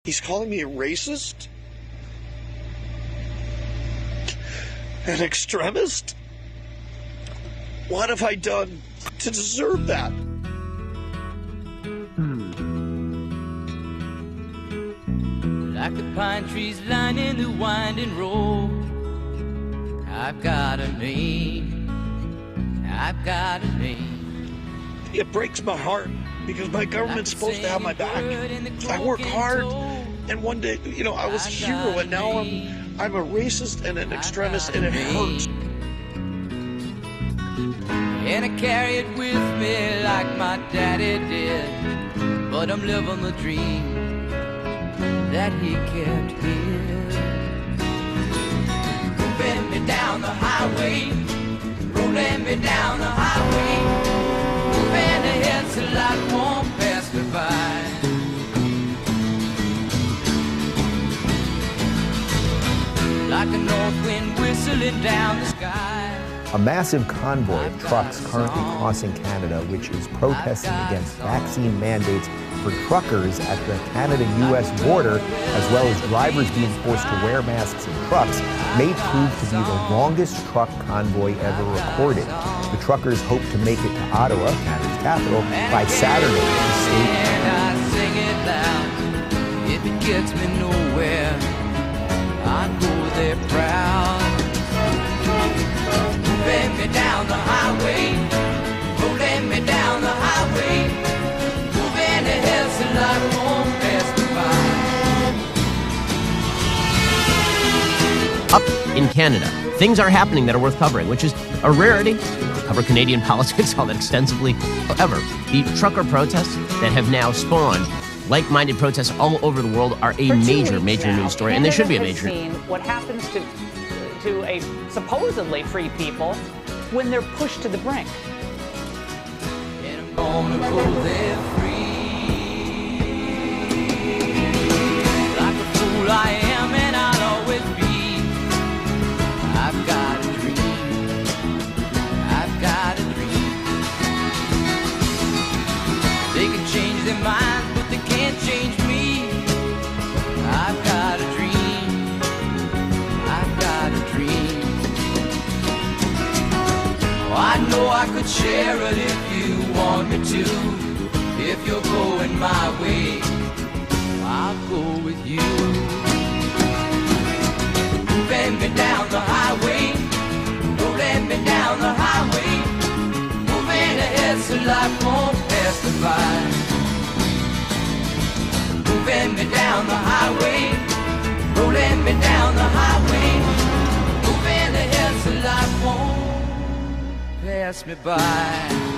He's calling me a racist? An extremist? What have I done to deserve that? Like the pine trees lining the winding road, I've got a name, I've got a name. It breaks my heart because my government's supposed to have my back. I work hard, and one day, you know, I was a hero, and now I'm a racist and an extremist, and it hurts. And I carry it with me like my daddy did, but I'm living the dream that he kept here. Moving me down the highway, rolling me down the highway, moving ahead so life won't pass me by. Like a north wind whistling down the sky. A massive convoy of trucks currently crossing Canada, which is protesting against vaccine mandates for truckers at the Canada-US border, as well as drivers being forced to wear masks in trucks, may prove to be the longest truck convoy ever recorded. The truckers hope to make it to Ottawa, Canada's capital, by Saturday. And I sing it loud. If it gets me nowhere, I go there proud. Moving me down the highway, rolling me down the highway, moving ahead so life won't pass me by. Up in Canada, things are happening that are worth covering, which is a rarity. We don't cover Canadian politics all that extensively. However, the trucker protests that have now spawned like-minded protests all over the world are a major news story, and they should be a major. What happens to a supposedly free people when they're pushed to the brink? And I'm gonna go there free. Like a fool I am, and I'll always be. I've got a dream. I've got a dream. They can change their minds, but they can't change me. I've got a dream. I've got a dream. Oh, I know I could share it if you want me to. If you're going my way, I'll go with you. Moving me down the highway, rolling me down the highway, moving ahead so life won't pass me by. Moving me down the highway, rolling me down the highway, moving ahead so life won't pass me by.